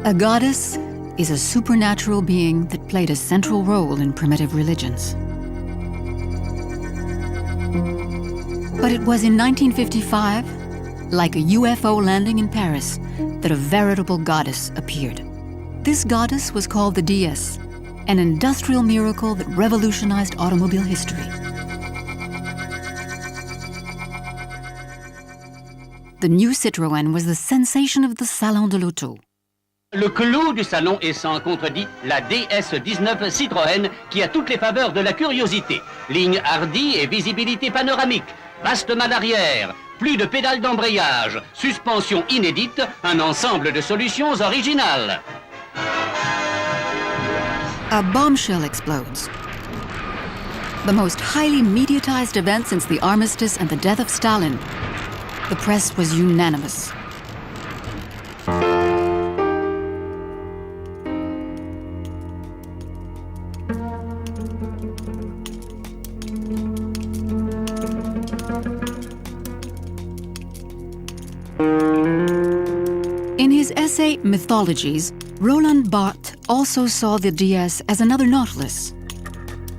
A goddess is a supernatural being that played a central role in primitive religions. But it was in 1955, like a UFO landing in Paris, that a veritable goddess appeared. This goddess was called the DS, an industrial miracle that revolutionized automobile history. The new Citroën was the sensation of the Salon de l'Auto. Le clou du salon est sans contredit la DS19 Citroën qui a toutes les faveurs de la curiosité. Ligne hardie et visibilité panoramique, vaste malle arrière, plus de pédales d'embrayage, suspension inédite, un ensemble de solutions originales. A bombshell explodes. The most highly mediatized event since the armistice and the death of Stalin. The press was unanimous. In his essay Mythologies, Roland Barthes also saw the DS as another Nautilus.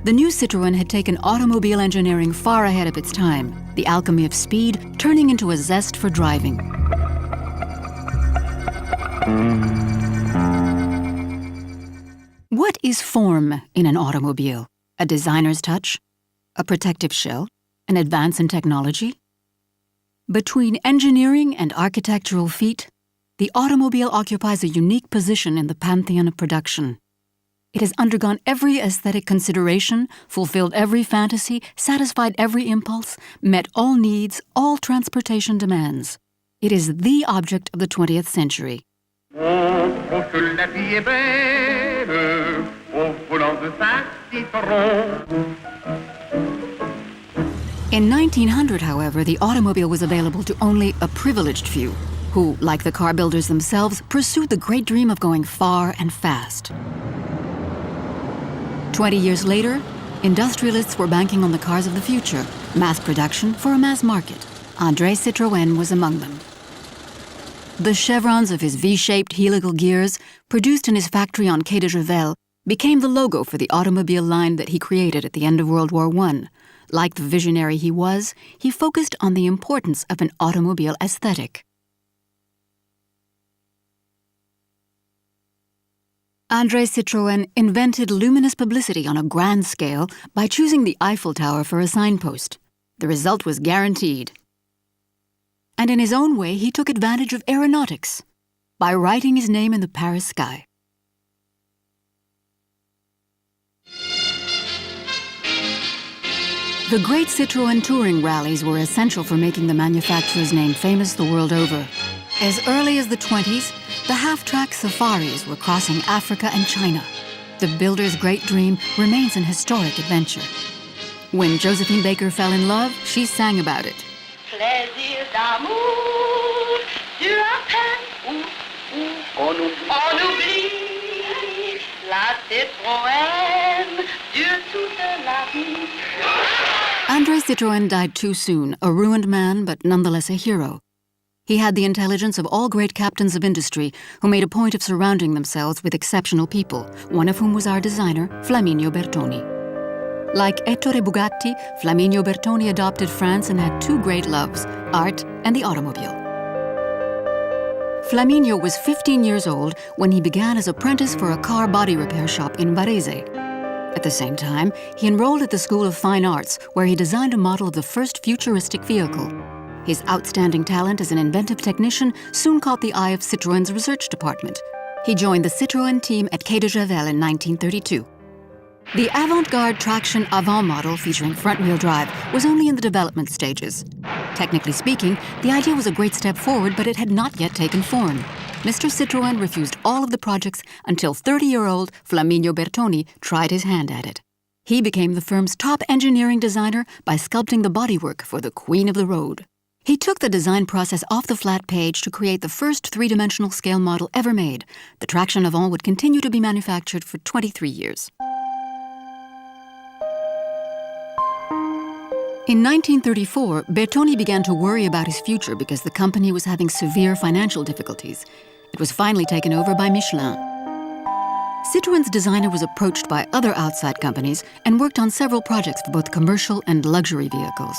The new Citroën had taken automobile engineering far ahead of its time, the alchemy of speed turning into a zest for driving. What is form in an automobile? A designer's touch? A protective shell? An advance in technology? Between engineering and architectural feat, the automobile occupies a unique position in the pantheon of production. It has undergone every aesthetic consideration, fulfilled every fantasy, satisfied every impulse, met all needs, all transportation demands. It is the object of the 20th century. In 1900, however, the automobile was available to only a privileged few, who, like the car builders themselves, pursued the great dream of going far and fast. 20 years later, industrialists were banking on the cars of the future, mass production for a mass market. André Citroën was among them. The chevrons of his V-shaped helical gears, produced in his factory on Quai de Javel, became the logo for the automobile line that he created at the end of World War I. Like the visionary he was, he focused on the importance of an automobile aesthetic. André Citroën invented luminous publicity on a grand scale by choosing the Eiffel Tower for a signpost. The result was guaranteed. And in his own way, he took advantage of aeronautics by writing his name in the Paris sky. The great Citroën touring rallies were essential for making the manufacturer's name famous the world over. As early as the 20s, the half-track safaris were crossing Africa and China. The builder's great dream remains an historic adventure. When Josephine Baker fell in love, she sang about it. Plaisir d'amour, Dieu appelle, on oublie la Citroën, Dieu toute la vie. André Citroën died too soon, a ruined man, but nonetheless a hero. He had the intelligence of all great captains of industry who made a point of surrounding themselves with exceptional people, one of whom was our designer, Flaminio Bertoni. Like Ettore Bugatti, Flaminio Bertoni adopted France and had two great loves, art and the automobile. Flaminio was 15 years old when he began as apprentice for a car body repair shop in Varese. At the same time, he enrolled at the School of Fine Arts, where he designed a model of the first futuristic vehicle. His outstanding talent as an inventive technician soon caught the eye of Citroën's research department. He joined the Citroën team at Quai de Javel in 1932. The avant-garde traction Avant model featuring front-wheel drive was only in the development stages. Technically speaking, the idea was a great step forward, but it had not yet taken form. Mr. Citroën refused all of the projects until 30-year-old Flaminio Bertoni tried his hand at it. He became the firm's top engineering designer by sculpting the bodywork for the Queen of the Road. He took the design process off the flat page to create the first three-dimensional scale model ever made. The traction Avant would continue to be manufactured for 23 years. In 1934, Bertoni began to worry about his future because the company was having severe financial difficulties. It was finally taken over by Michelin. Citroën's designer was approached by other outside companies and worked on several projects for both commercial and luxury vehicles.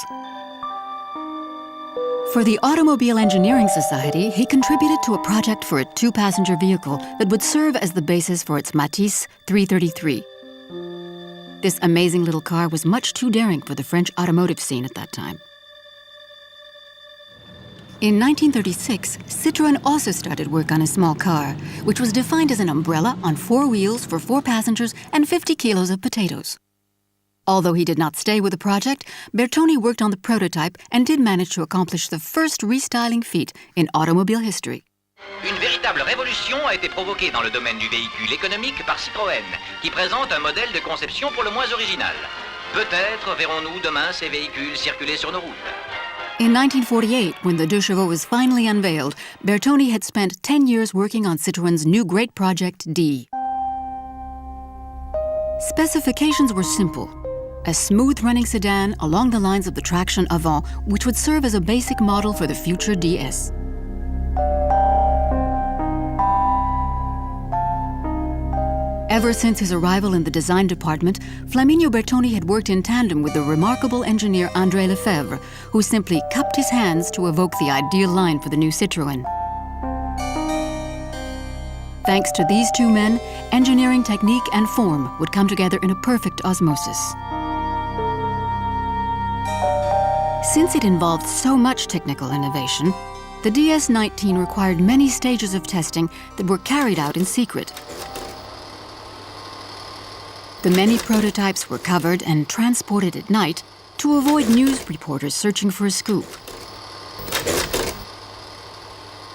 For the Automobile Engineering Society, he contributed to a project for a two-passenger vehicle that would serve as the basis for its Matisse 333. This amazing little car was much too daring for the French automotive scene at that time. In 1936, Citroën also started work on a small car, which was defined as an umbrella on 4 wheels for 4 passengers and 50 kilos of potatoes. Although he did not stay with the project, Bertoni worked on the prototype and did manage to accomplish the first restyling feat in automobile history. Une véritable révolution a été provoquée dans le domaine du véhicule économique par Citroën, qui présente un modèle de conception pour le moins original. Peut-être verrons-nous demain ces véhicules circuler sur nos routes. In 1948, when the Deux Chevaux was finally unveiled, Bertoni had spent 10 years working on Citroën's new great project D. Specifications were simple. A smooth-running sedan along the lines of the traction Avant, which would serve as a basic model for the future DS. Ever since his arrival in the design department, Flaminio Bertoni had worked in tandem with the remarkable engineer André Lefebvre, who simply cupped his hands to evoke the ideal line for the new Citroën. Thanks to these two men, engineering technique and form would come together in a perfect osmosis. Since it involved so much technical innovation, the DS-19 required many stages of testing that were carried out in secret. The many prototypes were covered and transported at night to avoid news reporters searching for a scoop.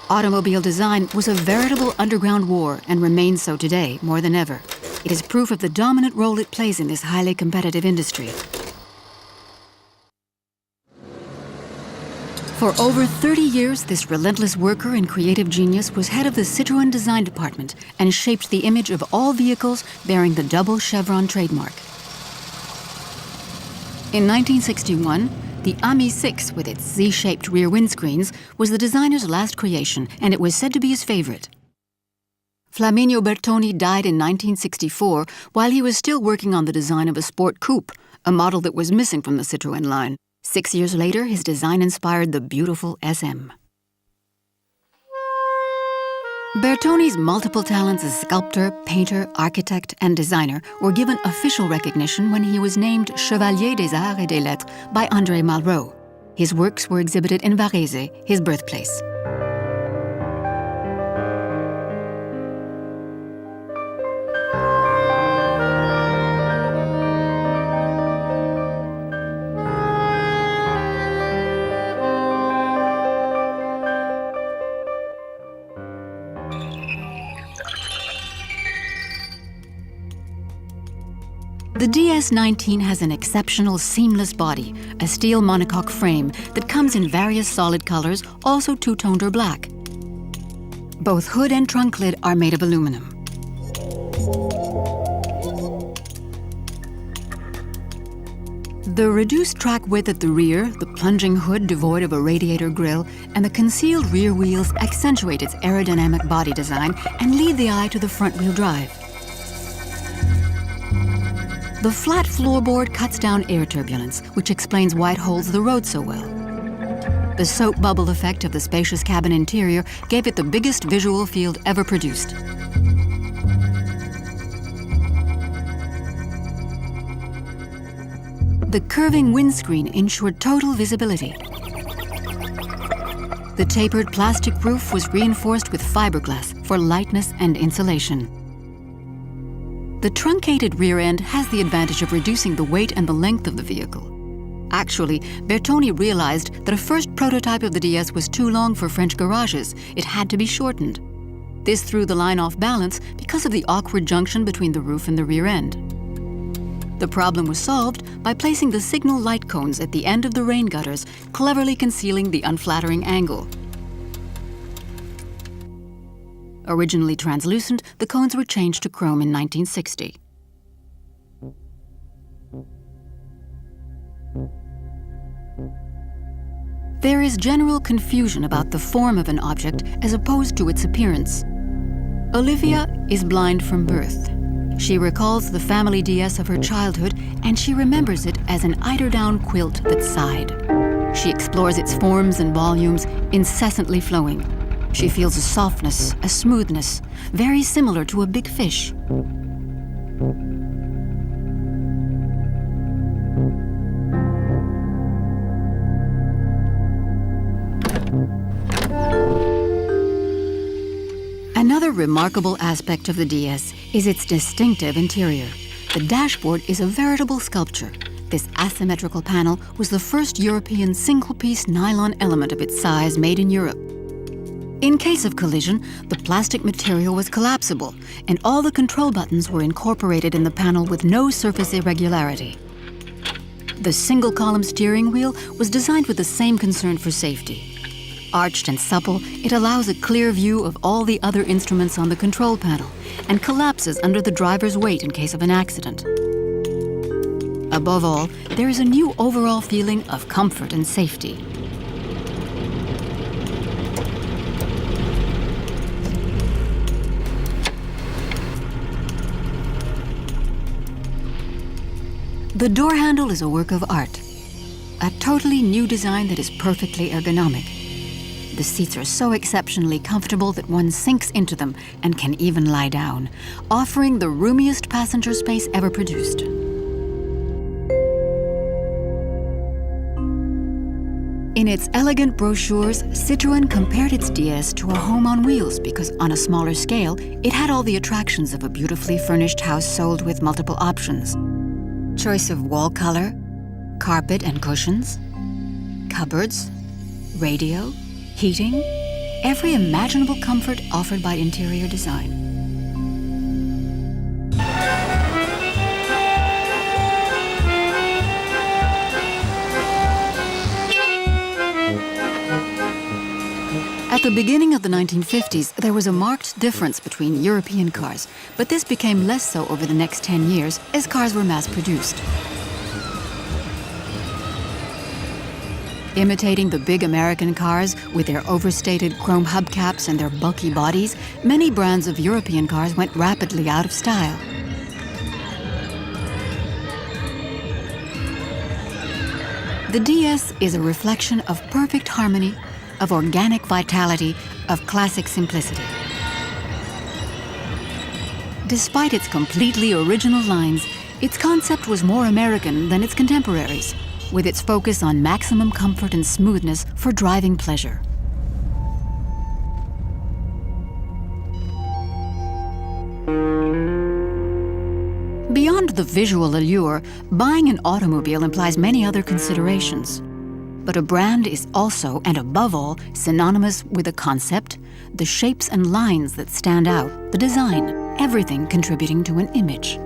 Automobile design was a veritable underground war and remains so today more than ever. It is proof of the dominant role it plays in this highly competitive industry. For over 30 years, this relentless worker and creative genius was head of the Citroën design department and shaped the image of all vehicles bearing the double chevron trademark. In 1961, the Ami 6 with its Z-shaped rear windscreens was the designer's last creation, and it was said to be his favorite. Flaminio Bertoni died in 1964 while he was still working on the design of a sport coupe, a model that was missing from the Citroën line. 6 years later, his design inspired the beautiful SM. Bertoni's multiple talents as sculptor, painter, architect, and designer were given official recognition when he was named Chevalier des Arts et des Lettres by André Malraux. His works were exhibited in Varese, his birthplace. The DS-19 has an exceptional seamless body, a steel monocoque frame that comes in various solid colors, also two-toned or black. Both hood and trunk lid are made of aluminum. The reduced track width at the rear, the plunging hood devoid of a radiator grille, and the concealed rear wheels accentuate its aerodynamic body design and lead the eye to the front-wheel drive. The flat floorboard cuts down air turbulence, which explains why it holds the road so well. The soap bubble effect of the spacious cabin interior gave it the biggest visual field ever produced. The curving windscreen ensured total visibility. The tapered plastic roof was reinforced with fiberglass for lightness and insulation. The truncated rear end has the advantage of reducing the weight and the length of the vehicle. Actually, Bertoni realized that a first prototype of the DS was too long for French garages. It had to be shortened. This threw the line off balance because of the awkward junction between the roof and the rear end. The problem was solved by placing the signal light cones at the end of the rain gutters, cleverly concealing the unflattering angle. Originally translucent, the cones were changed to chrome in 1960. There is general confusion about the form of an object as opposed to its appearance. Olivia is blind from birth. She recalls the family DS of her childhood, and she remembers it as an eiderdown quilt that sighed. She explores its forms and volumes, incessantly flowing. She feels a softness, a smoothness, very similar to a big fish. Another remarkable aspect of the DS is its distinctive interior. The dashboard is a veritable sculpture. This asymmetrical panel was the first European single-piece nylon element of its size made in Europe. In case of collision, the plastic material was collapsible, and all the control buttons were incorporated in the panel with no surface irregularity. The single-column steering wheel was designed with the same concern for safety. Arched and supple, it allows a clear view of all the other instruments on the control panel and collapses under the driver's weight in case of an accident. Above all, there is a new overall feeling of comfort and safety. The door handle is a work of art, a totally new design that is perfectly ergonomic. The seats are so exceptionally comfortable that one sinks into them and can even lie down, offering the roomiest passenger space ever produced. In its elegant brochures, Citreon compared its DS to a home on wheels because, on a smaller scale, it had all the attractions of a beautifully furnished house sold with multiple options. Choice of wall color, carpet and cushions, cupboards, radio, heating, every imaginable comfort offered by interior design. At the beginning of the 1950s, there was a marked difference between European cars, but this became less so over the next 10 years as cars were mass-produced. Imitating the big American cars with their overstated chrome hubcaps and their bulky bodies, many brands of European cars went rapidly out of style. The DS is a reflection of perfect harmony, of organic vitality, of classic simplicity. Despite its completely original lines, its concept was more American than its contemporaries, with its focus on maximum comfort and smoothness for driving pleasure. Beyond the visual allure, buying an automobile implies many other considerations. But a brand is also, and above all, synonymous with a concept, the shapes and lines that stand out, the design, everything contributing to an image.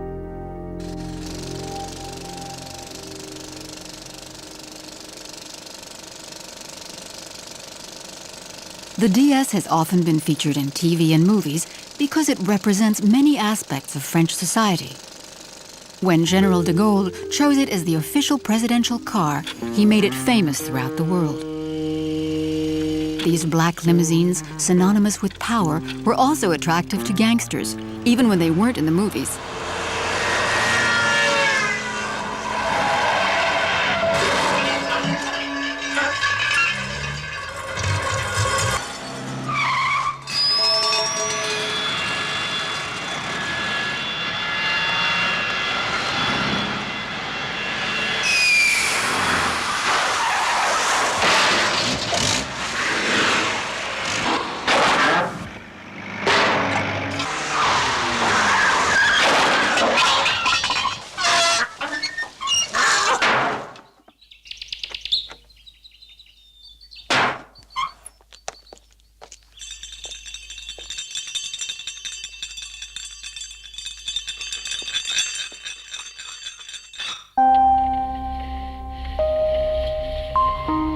The DS has often been featured in TV and movies because it represents many aspects of French society. When General de Gaulle chose it as the official presidential car, he made it famous throughout the world. These black limousines, synonymous with power, were also attractive to gangsters, even when they weren't in the movies.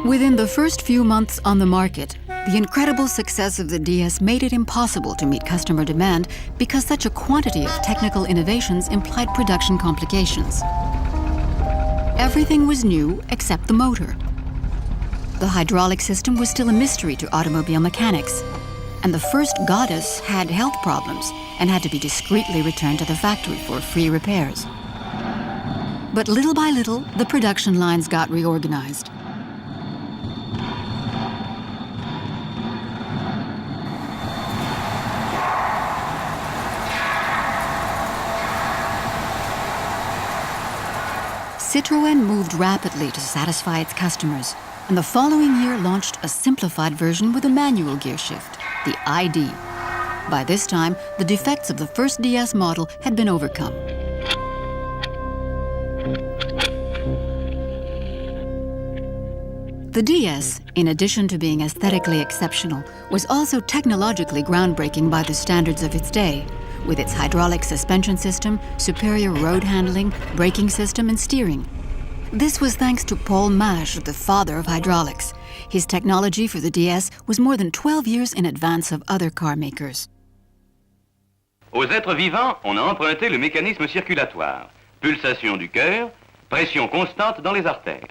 Within the first few months on the market, the incredible success of the DS made it impossible to meet customer demand because such a quantity of technical innovations implied production complications. Everything was new except the motor. The hydraulic system was still a mystery to automobile mechanics. and the first Goddess had health problems and had to be discreetly returned to the factory for free repairs. But little by little, the production lines got reorganized. Citroën moved rapidly to satisfy its customers, and the following year launched a simplified version with a manual gear shift, the ID. By this time, the defects of the first DS model had been overcome. The DS, in addition to being aesthetically exceptional, was also technologically groundbreaking by the standards of its day, with its hydraulic suspension system, superior road handling, braking system, and steering. This was thanks to Paul Mage, the father of hydraulics. His technology for the DS was more than 12 years in advance of other car makers. Aux êtres vivants, on a emprunté le mécanisme circulatoire. Pulsation du cœur, pression constante dans les artères.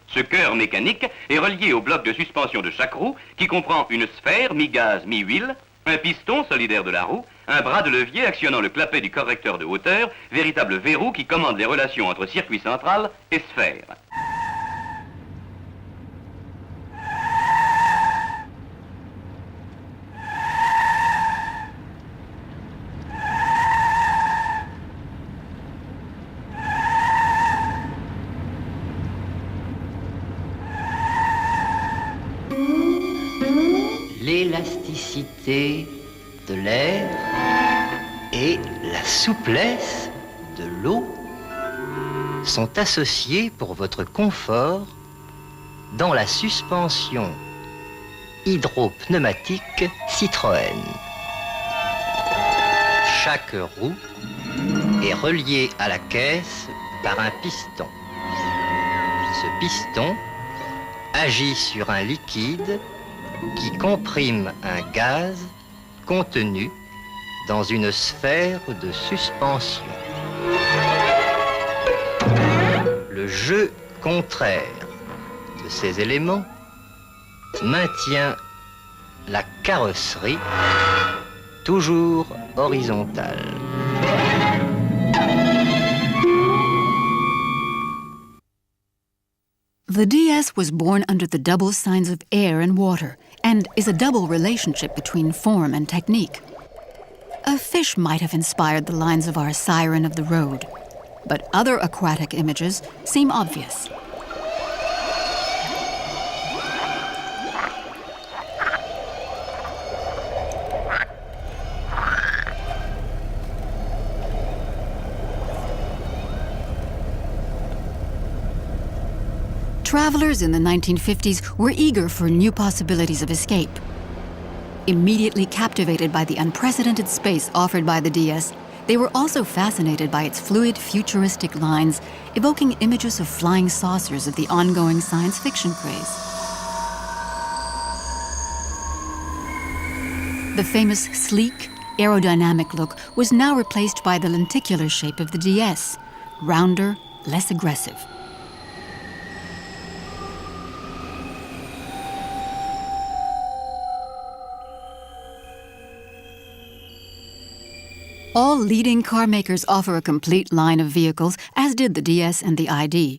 Ce cœur mécanique est relié au bloc de suspension de chaque roue qui comprend une sphère mi-gaz, mi-huile, un piston solidaire de la roue, un bras de levier actionnant le clapet du correcteur de hauteur, véritable verrou qui commande les relations entre circuit central et sphère. L'élasticité de l'air et la souplesse de l'eau sont associées pour votre confort dans la suspension hydropneumatique Citroën. Chaque roue est reliée à la caisse par un piston. Ce piston agit sur un liquide qui comprime un gaz contenu dans une sphère de suspension. Le jeu contraire de ces éléments maintient la carrosserie toujours horizontale. The DS was born under the double signs of air and water, and is a double relationship between form and technique. A fish might have inspired the lines of our Siren of the Road, but other aquatic images seem obvious. Travelers in the 1950s were eager for new possibilities of escape. Immediately captivated by the unprecedented space offered by the DS, they were also fascinated by its fluid, futuristic lines, evoking images of flying saucers of the ongoing science fiction craze. The famous sleek, aerodynamic look was now replaced by the lenticular shape of the DS, rounder, less aggressive. All leading car makers offer a complete line of vehicles, as did the DS and the ID.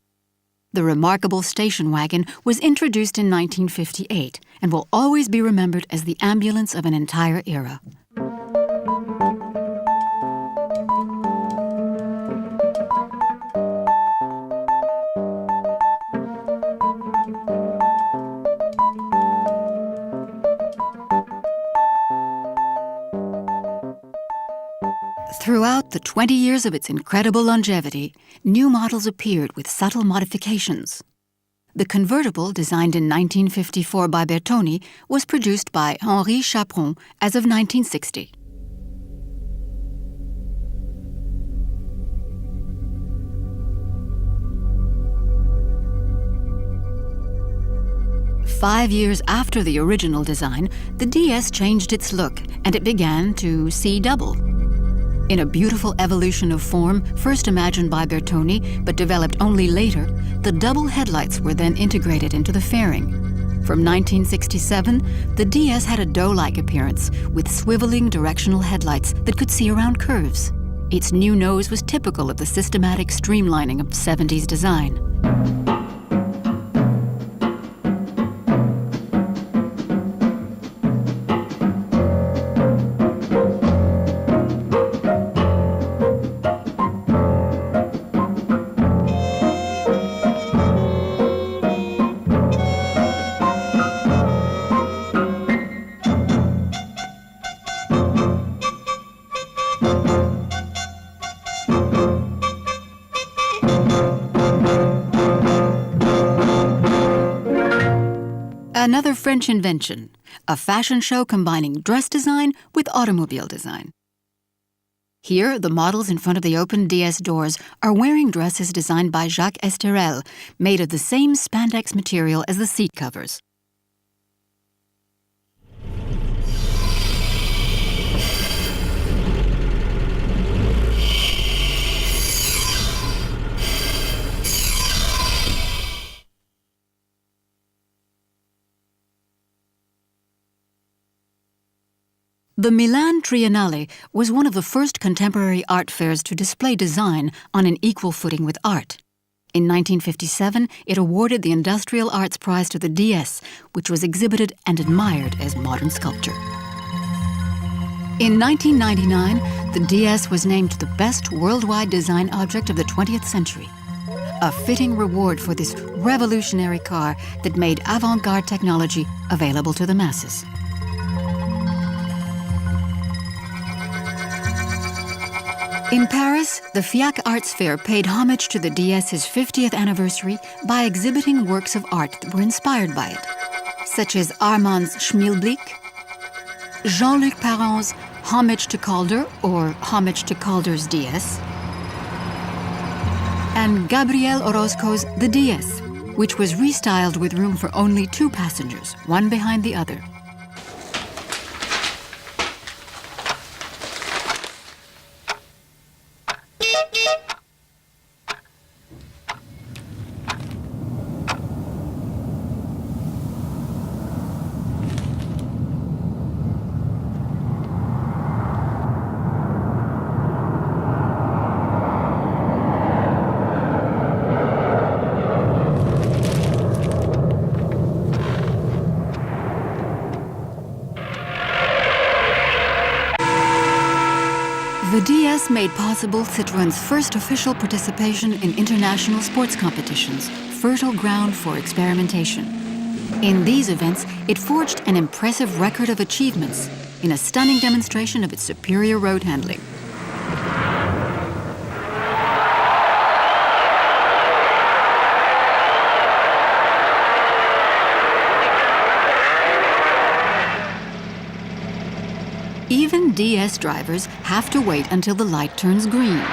The remarkable station wagon was introduced in 1958 and will always be remembered as the ambulance of an entire era. Throughout the 20 years of its incredible longevity, new models appeared with subtle modifications. The convertible, designed in 1954 by Bertoni, was produced by Henri Chaperon as of 1960. Five years after the original design, the DS changed its look, and it began to see double. In a beautiful evolution of form, first imagined by Bertoni, but developed only later, the double headlights were then integrated into the fairing. From 1967, the DS had a dough-like appearance with swiveling directional headlights that could see around curves. Its new nose was typical of the systematic streamlining of 70s design. Another French invention, a fashion show combining dress design with automobile design. Here, the models in front of the open DS doors are wearing dresses designed by Jacques Esterel, made of the same spandex material as the seat covers. The Milan Triennale was one of the first contemporary art fairs to display design on an equal footing with art. In 1957, it awarded the Industrial Arts Prize to the DS, which was exhibited and admired as modern sculpture. In 1999, the DS was named the best worldwide design object of the 20th century. A fitting reward for this revolutionary car that made avant-garde technology available to the masses. In Paris, the FIAC Arts Fair paid homage to the DS's 50th anniversary by exhibiting works of art that were inspired by it, such as Armand's Schmilblick, Jean-Luc Parent's Homage to Calder, or Homage to Calder's DS, and Gabriel Orozco's The DS, which was restyled with room for only 2 passengers, one behind the other. The DS made possible Citroën's first official participation in international sports competitions, fertile ground for experimentation. In these events, it forged an impressive record of achievements in a stunning demonstration of its superior road handling. Even DS drivers have to wait until the light turns green.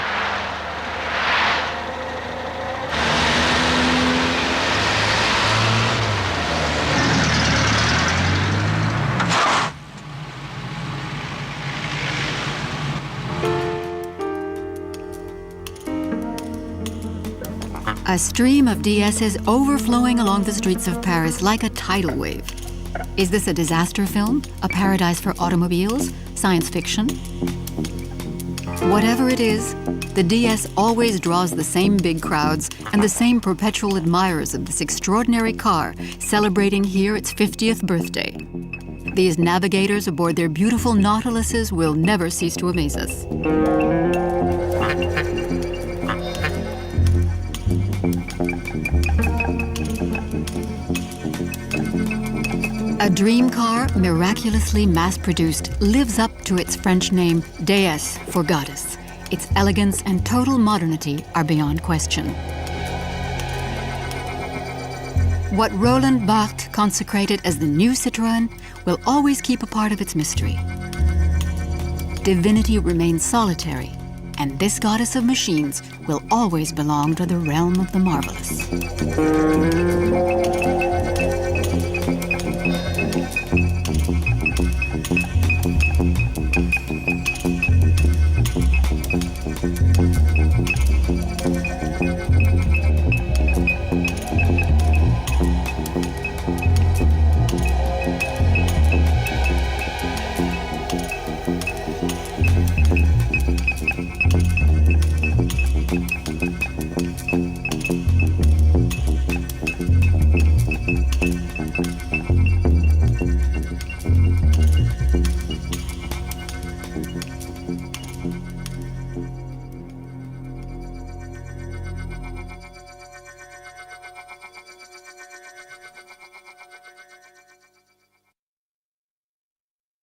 A stream of DS's overflowing along the streets of Paris like a tidal wave. Is this a disaster film? A paradise for automobiles? Science fiction? Whatever it is, the DS always draws the same big crowds and the same perpetual admirers of this extraordinary car, celebrating here its 50th birthday. These navigators aboard their beautiful Nautiluses will never cease to amaze us. A dream car, miraculously mass-produced, lives up to its French name, déesse, for goddess. Its elegance and total modernity are beyond question. What Roland Barthes consecrated as the new Citroën will always keep a part of its mystery. Divinity remains solitary, and this goddess of machines will always belong to the realm of the marvelous.